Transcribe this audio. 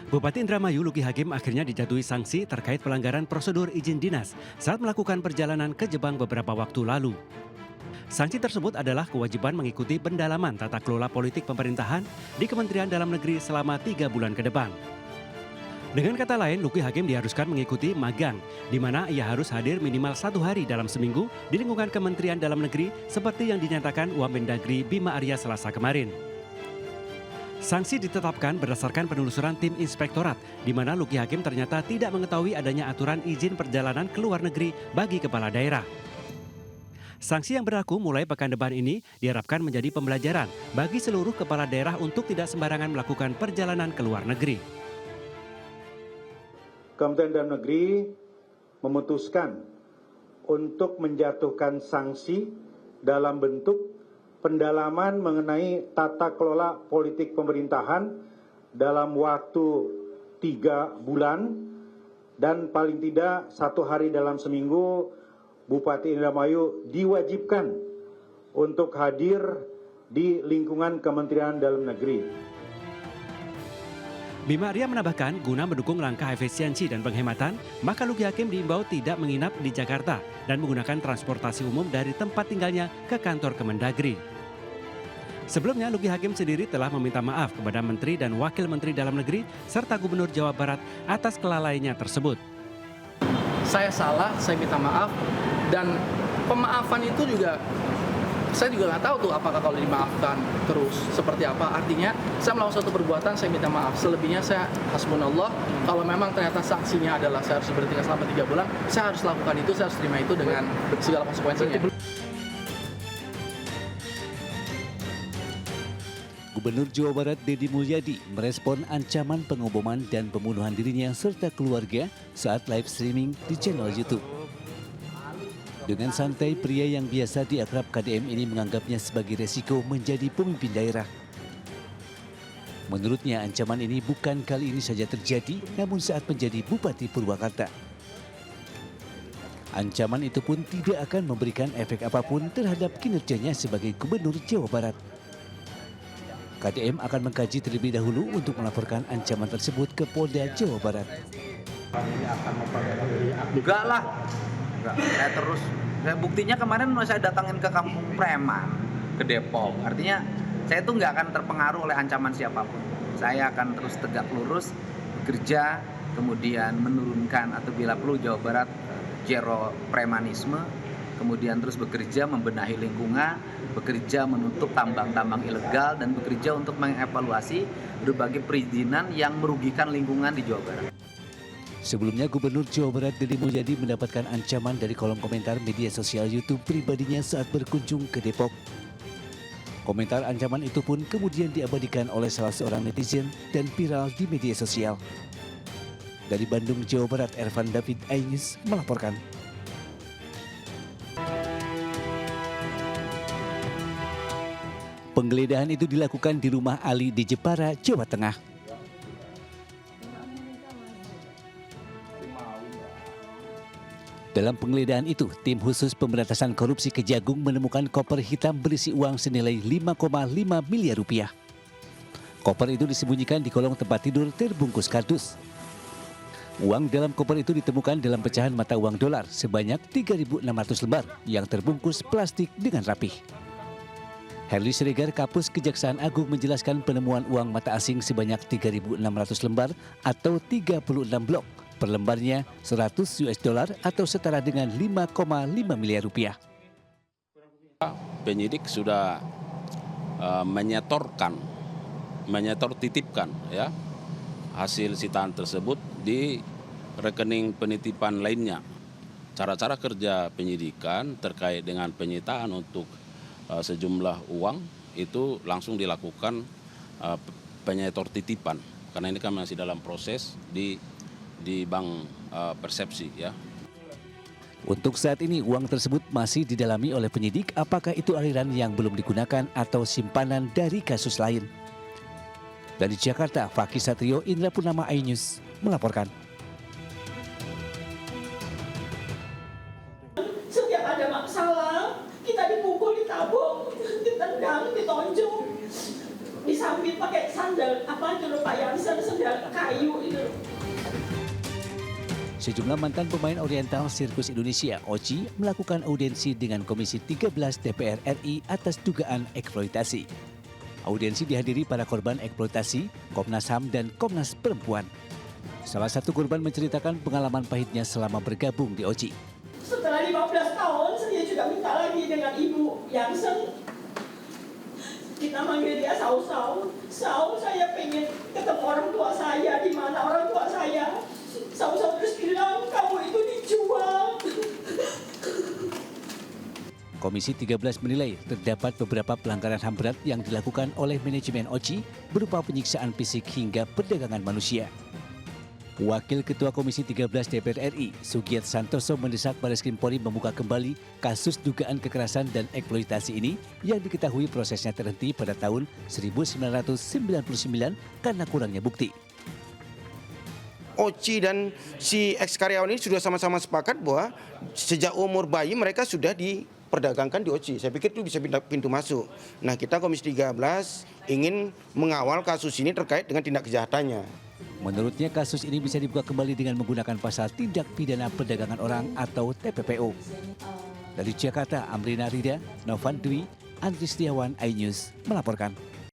Bupati Indramayu Luki Hakim akhirnya dijatuhi sanksi terkait pelanggaran prosedur izin dinas saat melakukan perjalanan ke Jepang beberapa waktu lalu. Sanksi tersebut adalah kewajiban mengikuti pendalaman tata kelola politik pemerintahan di Kementerian Dalam Negeri selama 3 bulan ke depan. Dengan kata lain, Luki Hakim diharuskan mengikuti magang, di mana ia harus hadir minimal 1 hari dalam seminggu di lingkungan Kementerian Dalam Negeri seperti yang dinyatakan Wamendagri Bima Arya Selasa kemarin. Sanksi ditetapkan berdasarkan penelusuran tim inspektorat, di mana Luki Hakim ternyata tidak mengetahui adanya aturan izin perjalanan ke luar negeri bagi kepala daerah. Sanksi yang berlaku mulai pekan depan ini diharapkan menjadi pembelajaran bagi seluruh kepala daerah untuk tidak sembarangan melakukan perjalanan ke luar negeri. Kementerian Dalam Negeri memutuskan untuk menjatuhkan sanksi dalam bentuk pendalaman mengenai tata kelola politik pemerintahan dalam waktu 3 bulan dan paling tidak 1 hari dalam seminggu. Bupati Indramayu diwajibkan untuk hadir di lingkungan Kementerian Dalam Negeri. Bima Arya menambahkan, guna mendukung langkah efisiensi dan penghematan, maka Luki Hakim diimbau tidak menginap di Jakarta dan menggunakan transportasi umum dari tempat tinggalnya ke kantor Kemendagri. Sebelumnya, Luki Hakim sendiri telah meminta maaf kepada Menteri dan Wakil Menteri Dalam Negeri serta Gubernur Jawa Barat atas kelalaiannya tersebut. Saya salah, saya minta maaf, dan pemaafan itu juga saya juga nggak tahu tuh apakah kalau dimaafkan terus seperti apa. Artinya saya melakukan suatu perbuatan, saya minta maaf. Selebihnya saya hasbunallah. Kalau memang ternyata sanksinya adalah saya harus berhenti selama 3 bulan, saya harus lakukan itu, saya harus terima itu dengan segala konsekuensinya. Gubernur Jawa Barat Deddy Mulyadi merespon ancaman pengoboman dan pembunuhan dirinya serta keluarga saat live streaming di channel YouTube. Dengan santai, pria yang biasa diakrab KDM ini menganggapnya sebagai resiko menjadi pemimpin daerah. Menurutnya, ancaman ini bukan kali ini saja terjadi, namun saat menjadi Bupati Purwakarta. Ancaman itu pun tidak akan memberikan efek apapun terhadap kinerjanya sebagai Gubernur Jawa Barat. KDM akan mengkaji terlebih dahulu untuk melaporkan ancaman tersebut ke Polda Jawa Barat. Enggak lah, saya terus. Buktinya kemarin saya datangin ke kampung preman, ke Depok. Artinya saya itu nggak akan terpengaruh oleh ancaman siapapun. Saya akan terus tegak lurus, bekerja, kemudian menurunkan atau bila perlu Jawa Barat zero premanisme, kemudian terus bekerja membenahi lingkungan, bekerja menutup tambang-tambang ilegal, dan bekerja untuk mengevaluasi berbagai perizinan yang merugikan lingkungan di Jawa Barat. Sebelumnya, Gubernur Jawa Barat Deddy Mulyadi mendapatkan ancaman dari kolom komentar media sosial YouTube pribadinya saat berkunjung ke Depok. Komentar ancaman itu pun kemudian diabadikan oleh salah seorang netizen dan viral di media sosial. Dari Bandung, Jawa Barat, Ervan David Ainus melaporkan. Penggeledahan itu dilakukan di rumah Ali di Jepara, Jawa Tengah. Dalam penggeledahan itu, tim khusus pemberantasan korupsi Kejagung menemukan koper hitam berisi uang senilai 5,5 miliar rupiah. Koper itu disembunyikan di kolong tempat tidur terbungkus kardus. Uang dalam koper itu ditemukan dalam pecahan mata uang dolar sebanyak 3.600 lembar yang terbungkus plastik dengan rapih. Herli Siregar, Kapus Kejaksaan Agung, menjelaskan penemuan uang mata asing sebanyak 3.600 lembar atau 36 blok. Per lembarnya $100 atau setara dengan 5,5 miliar rupiah. Penyidik sudah titipkan ya hasil sitaan tersebut di rekening penitipan lainnya. Cara-cara kerja penyidikan terkait dengan penyitaan untuk sejumlah uang itu langsung dilakukan penyetor titipan, karena ini kan masih dalam proses di Bank Persepsi ya. Untuk saat ini uang tersebut masih didalami oleh penyidik apakah itu aliran yang belum digunakan atau simpanan dari kasus lain. Dari Jakarta, Fakih Satrio, Indra Purnama, iNews melaporkan. Setiap ada masalah, kita dipukul, ditabok, ditendang, ditonjok, bisa sambil pakai sandal apa itu loh Pak Yansen, sandal kayu itu. Sejumlah mantan pemain Oriental Sirkus Indonesia (OCI) melakukan audiensi dengan Komisi 13 DPR RI atas dugaan eksploitasi. Audiensi dihadiri para korban eksploitasi, Komnas HAM dan Komnas Perempuan. Salah satu korban menceritakan pengalaman pahitnya selama bergabung di OCI. Setelah 15 tahun saya juga minta lagi dengan Ibu Yansen. Kita manggil dia Sau. Sau, saya pengen ketemu orang tua saya, di mana orang tua saya. Sau terus bilang, kamu itu dijual. Komisi 13 menilai terdapat beberapa pelanggaran HAM berat yang dilakukan oleh manajemen OCI berupa penyiksaan fisik hingga perdagangan manusia. Wakil Ketua Komisi 13 DPR RI, Sugiat Santoso mendesak Baris Krim Polri membuka kembali kasus dugaan kekerasan dan eksploitasi ini yang diketahui prosesnya terhenti pada tahun 1999 karena kurangnya bukti. OCI dan si ex-karyawan ini sudah sama-sama sepakat bahwa sejak umur bayi mereka sudah diperdagangkan di OCI. Saya pikir itu bisa pintu masuk. Nah, kita Komisi 13 ingin mengawal kasus ini terkait dengan tindak kejahatannya. Menurutnya kasus ini bisa dibuka kembali dengan menggunakan pasal tindak pidana perdagangan orang atau TPPO. Dari Jakarta, Amrina Rida, Novan Dwi, Andri Setiawan, iNews melaporkan.